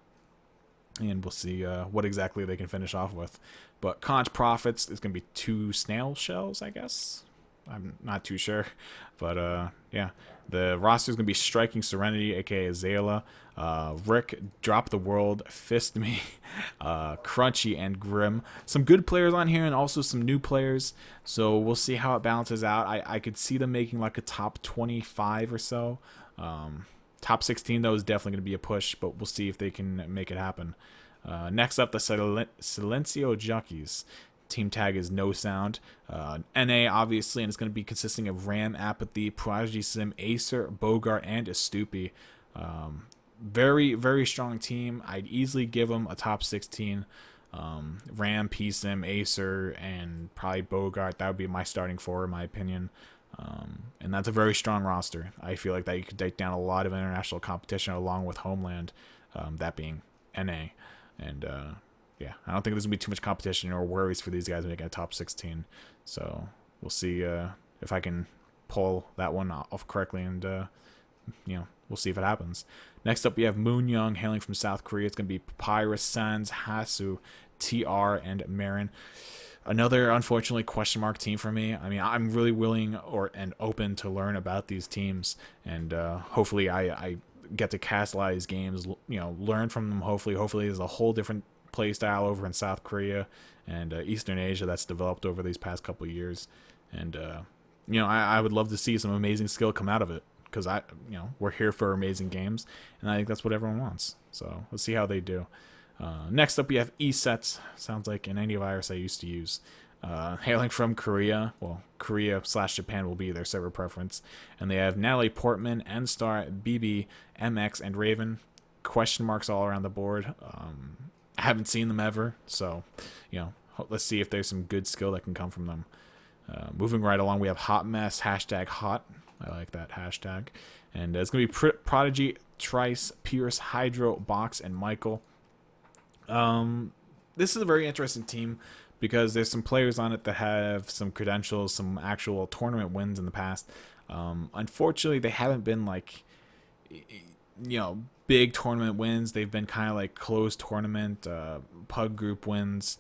And we'll see what exactly they can finish off with. But Conch Profits is going to be 2 snail shells, I guess. I'm not too sure. But, yeah. The roster is going to be Striking Serenity, a.k.a. Zayla, Rick, Drop the World, Fist Me, Crunchy, and Grim. Some good players on here and also some new players. So we'll see how it balances out. I could see them making like a top 25 or so. Top 16, though, is definitely going to be a push, but we'll see if they can make it happen. Next up, the Silencio Jockeys. Team tag is No Sound. NA, obviously, and it's going to be consisting of Ram, Apathy, Prodigy Sim, Acer, Bogart, and Astupi. Very, very strong team. I'd easily give them a top 16. Ram, P-Sim, Acer, and probably Bogart. That would be my starting 4, in my opinion. And that's a very strong roster. I feel like that you could take down a lot of international competition along with Homeland, that being NA. And yeah, I don't think there's going to be too much competition or worries for these guys making a top 16. So we'll see if I can pull that one off correctly, and you know, we'll see if it happens. Next up, we have Moon Young hailing from South Korea. It's going to be Papyrus, Sans, Hasu, TR, and Marin. Another, unfortunately, question mark team for me. I mean, I'm really willing and open to learn about these teams, and hopefully I get to cast a lot of these games, you know, learn from them. Hopefully there's a whole different play style over in South Korea and Eastern Asia that's developed over these past couple of years. And, you know, I would love to see some amazing skill come out of it, because you know, we're here for amazing games, and I think that's what everyone wants. So let's see how they do. Next up, we have ESETs. Sounds like an antivirus I used to use. Hailing from Korea. Well, Korea/Japan will be their server preference. And they have Natalie Portman, N-Star, BB, MX, and Raven. Question marks all around the board. I haven't seen them ever, so, you know, let's see if there's some good skill that can come from them. Moving right along, we have Hot Mess, #hot. I like that hashtag. And it's going to be Prodigy, Trice, Pierce, Hydro, Box, and Michael. This is a very interesting team because there's some players on it that have some credentials, some actual tournament wins in the past. Unfortunately, they haven't been like, you know, big tournament wins. They've been kind of like closed tournament, pug group wins,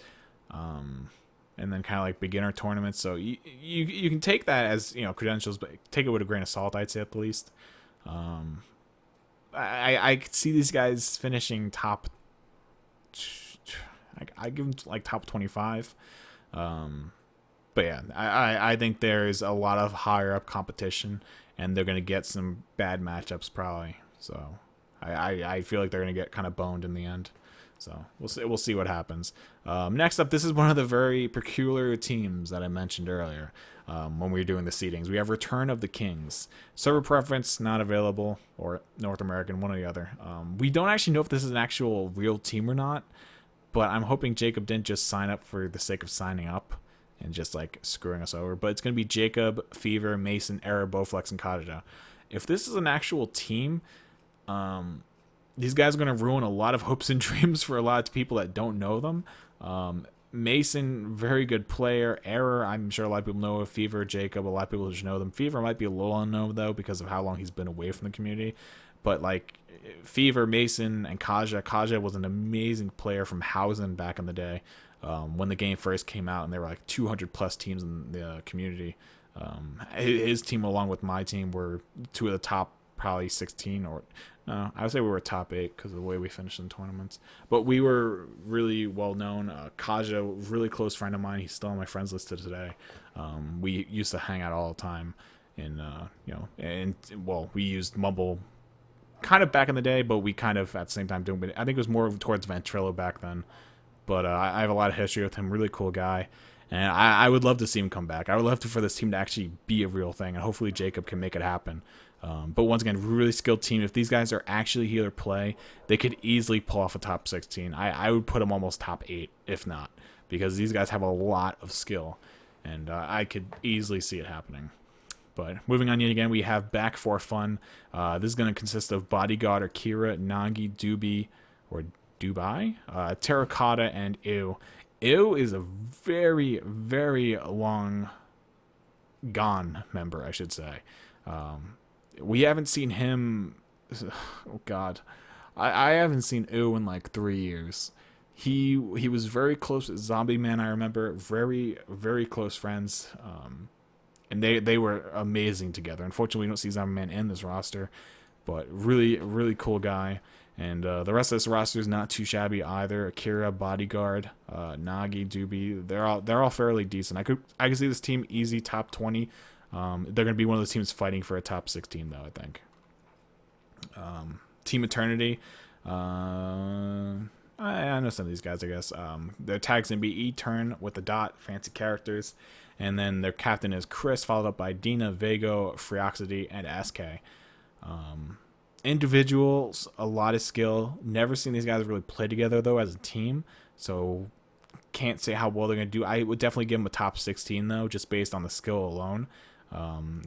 and then kind of like beginner tournaments. So you can take that as, you know, credentials, but take it with a grain of salt, I'd say, at the least. I could see these guys finishing top. I give them like top 25. But yeah, I think there's a lot of higher up competition, and they're going to get some bad matchups probably. So I feel like they're going to get kind of boned in the end. So we'll see what happens. Next up, this is one of the very peculiar teams that I mentioned earlier when we were doing the seedings. We have Return of the Kings. Server preference not available, or North American, one or the other. We don't actually know if this is an actual real team or not, but I'm hoping Jacob didn't just sign up for the sake of signing up and just like screwing us over. But it's going to be Jacob, Fever, Mason, Error, Bowflex, and Kaja. If this is an actual team, these guys are going to ruin a lot of hopes and dreams for a lot of people that don't know them. Mason, very good player. Error, I'm sure a lot of people know of. Fever, Jacob, a lot of people just know them. Fever might be a little unknown, though, because of how long he's been away from the community. But, like, Fever, Mason, and Kaja was an amazing player from Hausen back in the day when the game first came out, and there were, like, 200-plus teams in the community. His team, along with my team, were two of the top probably 16 or... No, I would say we were top 8 because of the way we finished in tournaments. But we were really well known. Kaja, really close friend of mine. He's still on my friends list to today. We used to hang out all the time, and we used Mumble kind of back in the day, but we kind of at the same time doing. I think it was more towards Ventrilo back then. But I have a lot of history with him. Really cool guy, and I would love to see him come back. I would love for this team to actually be a real thing, and hopefully Jacob can make it happen. But once again, really skilled team. If these guys are actually here to play, they could easily pull off a top 16. I would put them almost top 8, if not, because these guys have a lot of skill, and I could easily see it happening. But moving on yet again, we have Back for Fun. This is going to consist of Bodyguard or Kira, Nagi, Doobie, or Dubai, Terracotta, and Ew. Ew is a very, very long gone member, I should say. We haven't seen him. Oh God, I haven't seen Ew in like 3 years. He was very close with Zombie Man. I remember very, very close friends. And they were amazing together. Unfortunately, we don't see Zombie Man in this roster, but really, really cool guy. And the rest of this roster is not too shabby either. Akira, Bodyguard, Nagi, Doobie. They're all fairly decent. I could see this team easy top 20. They're going to be one of those teams fighting for a top 16, though, I think. Team Eternity. I know some of these guys, I guess. Their tag's going to be E-Turn with a dot, fancy characters. And then their captain is Chris, followed up by Dina, Vago, Freoxity, and SK. Individuals, a lot of skill. Never seen these guys really play together, though, as a team. So can't say how well they're going to do. I would definitely give them a top 16, though, just based on the skill alone.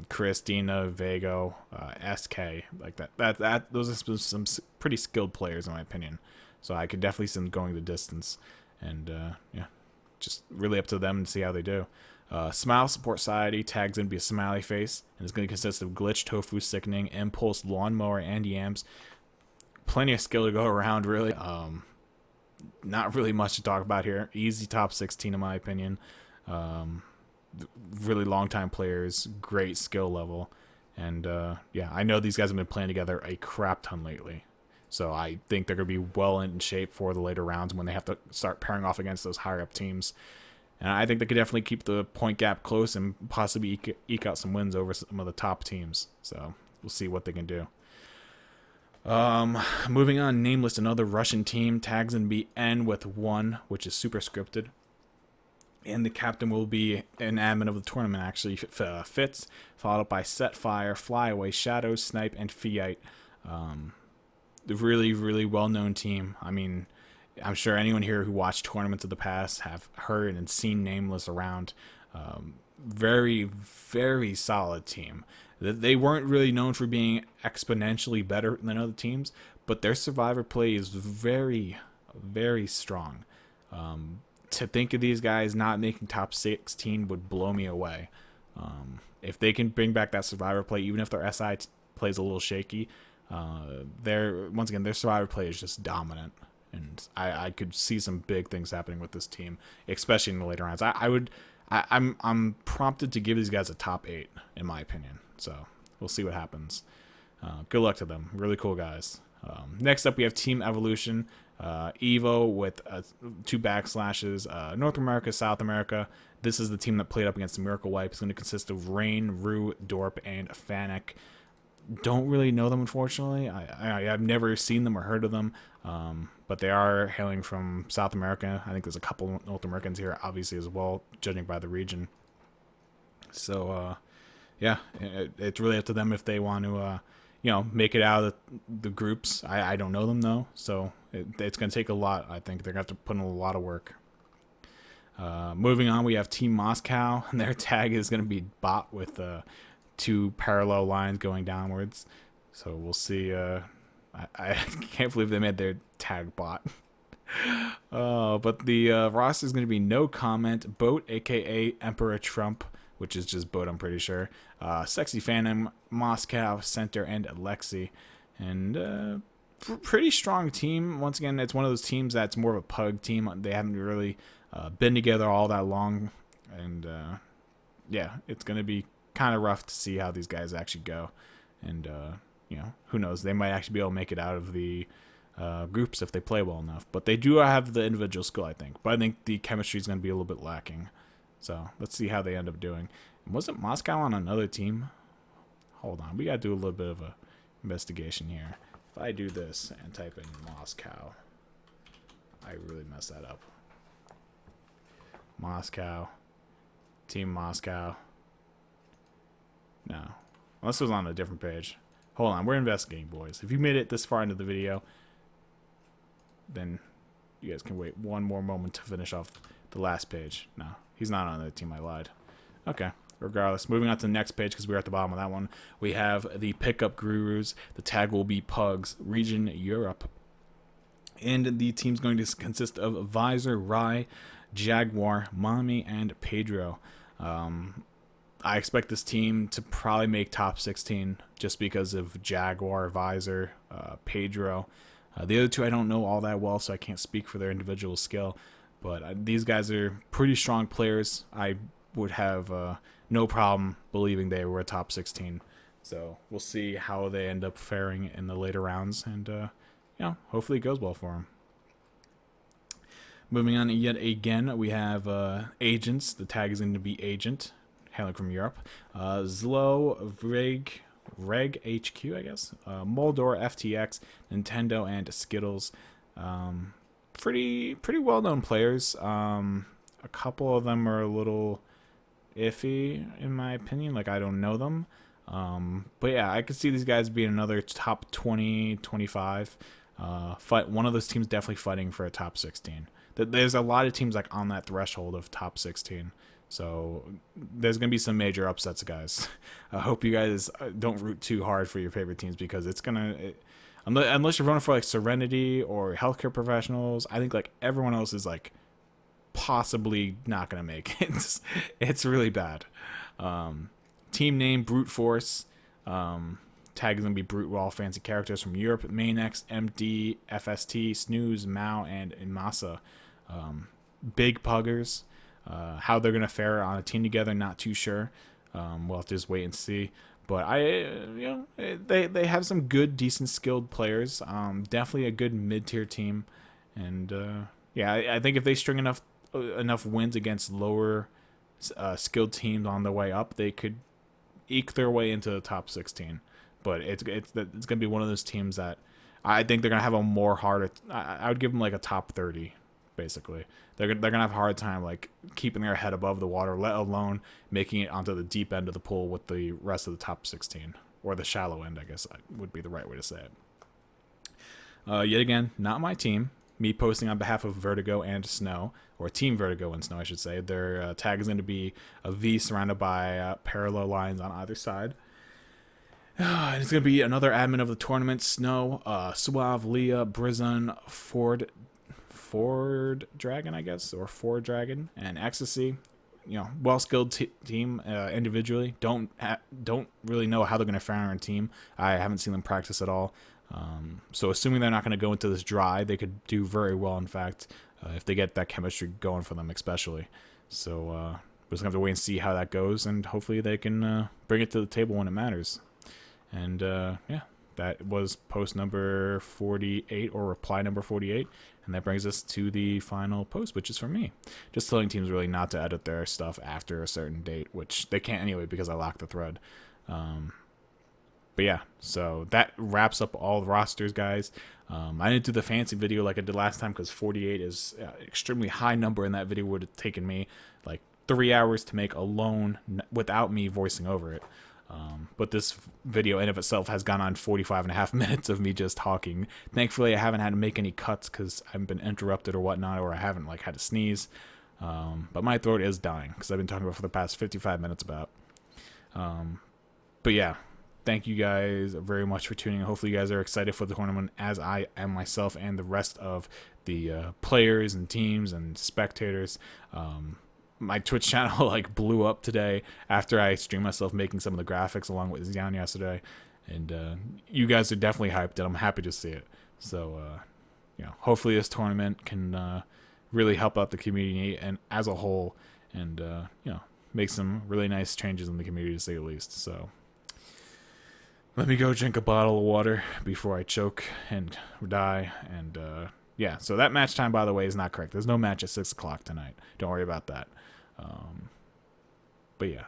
Chris, Dina, Vago, SK, like that. Those are some pretty skilled players in my opinion. So I could definitely see them going the distance, and just really up to them to see how they do. Smile Support Society tags going to be a smiley face, and it's going to consist of Glitch, Tofu, Sickening, Impulse, Lawnmower, and Yams. Plenty of skill to go around, really. Not really much to talk about here. Easy top 16 in my opinion. Really long time players, great skill level, and I know these guys have been playing together a crap ton lately, so I think they're going to be well in shape for the later rounds when they have to start pairing off against those higher up teams, and I think they could definitely keep the point gap close and possibly eke out some wins over some of the top teams, so we'll see what they can do. Moving on, Nameless, another Russian team, tags and be N with 1, which is super scripted. And the captain will be an admin of the tournament, actually, Fitz, followed up by Setfire, Flyaway, Shadows, Snipe, and Fiite. The really, really well-known team. I mean, I'm sure anyone here who watched tournaments of the past have heard and seen Nameless around. Very, very solid team. They weren't really known for being exponentially better than other teams, but their survivor play is very, very strong. To think of these guys not making top 16 would blow me away. If they can bring back that survivor play, even if their SI plays a little shaky, their survivor play is just dominant, and I could see some big things happening with this team, especially in the later rounds. I'm prompted to give these guys a top 8 in my opinion. So we'll see what happens. Good luck to them. Really cool guys. Next up, we have Team Evolution. Evo with 2 backslashes. North America, South America. This is the team that played up against the Miracle Wipe. It's going to consist of Rain, Rue, Dorp, and Fennec. Don't really know them, unfortunately. I've never seen them or heard of them. but they are hailing from South America. I think there's a couple North Americans here, obviously, as well, judging by the region. So, yeah, it's really up to them if they want to, make it out of the groups. I don't know them, though, so it's going to take a lot. I think they're going to have to put in a lot of work. Moving on, we have Team Moscow, and their tag is going to be bot with 2 parallel lines going downwards. So we'll see. I can't believe they made their tag bot. But the roster is going to be no comment, Boat, aka Emperor Trump, which is just Boat, I'm pretty sure. Sexy Phantom, Moscow, Center, and Alexi. And pretty strong team. Once again, it's one of those teams that's more of a pug team. They haven't really been together all that long. And yeah, it's going to be kind of rough to see how these guys actually go. And who knows? They might actually be able to make it out of the groups if they play well enough. But they do have the individual skill, I think. But I think the chemistry is going to be a little bit lacking. So let's see how they end up doing. Wasn't Moscow on another team? Hold on. We got to do a little bit of a investigation here. If I do this and type in Moscow, I really messed that up. Moscow. Team Moscow. No. Unless it was on a different page. Hold on. We're investigating, boys. If you made it this far into the video, then you guys can wait one more moment to finish off the last page. No. He's not on the team. I lied. Okay. Regardless, moving on to the next page because we're at the bottom of that one. We have the Pickup Gurus. The tag will be Pugs, Region Europe. And the team's going to consist of Visor, Rye, Jaguar, Mommy, and Pedro. I expect this team to probably make top 16 just because of Jaguar, Visor, Pedro. The other two I don't know all that well, so I can't speak for their individual skill. But these guys are pretty strong players. I would have no problem believing they were a top 16. So we'll see how they end up faring in the later rounds. And, hopefully it goes well for them. Moving on yet again, we have Agents. The tag is going to be Agent, hailing from Europe. Zlo, Reg HQ, I guess. Moldor, FTX, Nintendo, and Skittles. Pretty well-known players. A couple of them are a little iffy, in my opinion. Like, I don't know them. But yeah, I could see these guys being another top 20, 25. One of those teams definitely fighting for a top 16. There's a lot of teams like on that threshold of top 16. So there's going to be some major upsets, guys. I hope you guys don't root too hard for your favorite teams because it's going to... Unless you're running for like Serenity or healthcare professionals, I think like everyone else is like possibly not going to make it. It's really bad. Team name, Brute Force. Tag is going to be Brute with all fancy characters from Europe. Mainex, MD, FST, Snooze, Mao, and Masa. Big puggers. How they're going to fare on a team together, not too sure. We'll have to just wait and see. But they have some good, decent, skilled players. Definitely a good mid-tier team. And I think if they string enough wins against lower skilled teams on the way up, they could eke their way into the top 16. But it's going to be one of those teams that I think they're going to have a more harder. I would give them like a top 30, basically. They're going to have a hard time like keeping their head above the water, let alone making it onto the deep end of the pool with the rest of the top 16, or the shallow end, I guess would be the right way to say it. Yet again, not my team. Me posting on behalf of Vertigo and Snow, or Team Vertigo and Snow, I should say. Their tag is going to be a V surrounded by parallel lines on either side. It's going to be another admin of the tournament: Snow, Suave, Leah, Brizon, Ford Dragon, I guess, or Ford Dragon, and Ecstasy. Well-skilled team individually. Don't really know how they're going to fare on a team. I haven't seen them practice at all. So assuming they're not going to go into this dry, they could do very well, in fact, if they get that chemistry going for them, especially. So we're just going to have to wait and see how that goes, and hopefully they can bring it to the table when it matters. And that was post number 48, or reply number 48. And that brings us to the final post, which is from me. Just telling teams really not to edit their stuff after a certain date, which they can't anyway because I locked the thread. But yeah, so that wraps up all the rosters, guys. I didn't do the fancy video like I did last time because 48 is an extremely high number, and that video would have taken me like 3 hours to make alone without me voicing over it. But this video in of itself has gone on 45.5 minutes of me just talking. Thankfully, I haven't had to make any cuts because I haven't been interrupted or whatnot, or I haven't like had to sneeze. But my throat is dying because I've been talking about for the past 55 minutes about. But yeah, thank you guys very much for tuning in. Hopefully you guys are excited for the tournament as I am myself and the rest of the players and teams and spectators. My Twitch channel like blew up today after I streamed myself making some of the graphics along with Zion yesterday, and you guys are definitely hyped, and I'm happy to see it. So hopefully this tournament can really help out the community and as a whole, and make some really nice changes in the community, to say the least. So let me go drink a bottle of water before I choke and die. And yeah, so that match time, by the way, is not correct. There's no match at 6 o'clock tonight. Don't worry about that. But yeah,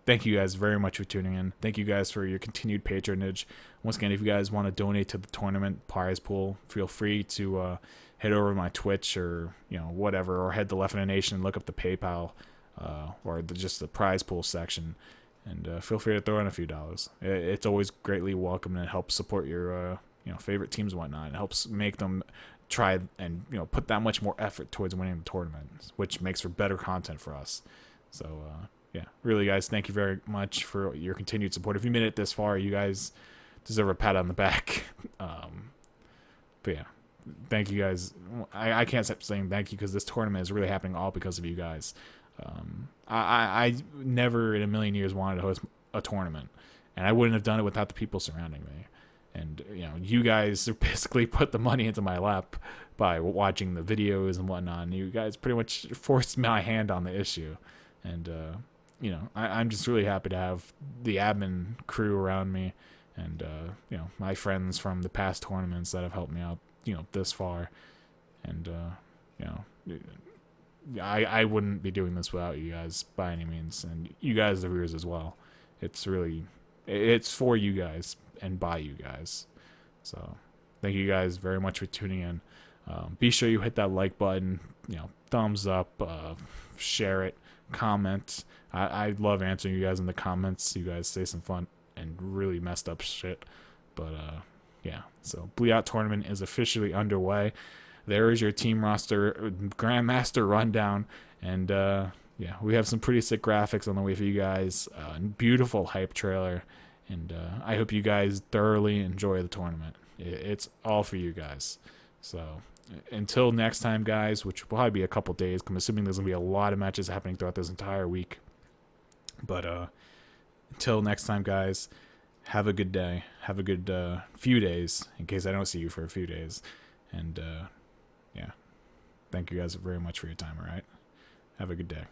thank you guys very much for tuning in. Thank you guys for your continued patronage. Once again, if you guys want to donate to the tournament prize pool, feel free to head over to my Twitch or whatever, or head to Left Nation and look up the PayPal or just the prize pool section, and feel free to throw in a few dollars. It's always greatly welcome, and it helps support your favorite teams and whatnot. It helps make them try and put that much more effort towards winning the tournament, which makes for better content for us. So yeah, really guys, thank you very much for your continued support. If you made it this far, you guys deserve a pat on the back. But yeah, thank you guys. I can't stop saying thank you because this tournament is really happening all because of you guys. I never in a million years wanted to host a tournament, and I wouldn't have done it without the people surrounding me. And you guys basically put the money into my lap by watching the videos and whatnot. And you guys pretty much forced my hand on the issue. And I'm just really happy to have the admin crew around me, and my friends from the past tournaments that have helped me out this far. And I wouldn't be doing this without you guys by any means, and you guys, the viewers, as well. It's for you guys and by you guys. So thank you guys very much for tuning in. Be sure you hit that like button, thumbs up, share it, comment. I love answering you guys in the comments. You guys say some fun and really messed up shit. But yeah, so BleedOut tournament is officially underway. There is your team roster Grandmaster rundown, and yeah, we have some pretty sick graphics on the way for you guys. Beautiful hype trailer, and I hope you guys thoroughly enjoy the tournament. It's all for you guys. So until next time, guys, which will probably be a couple days, I'm assuming there's going to be a lot of matches happening throughout this entire week. But until next time, guys, have a good day. Have a good few days, in case I don't see you for a few days. And yeah, thank you guys very much for your time, all right? Have a good day.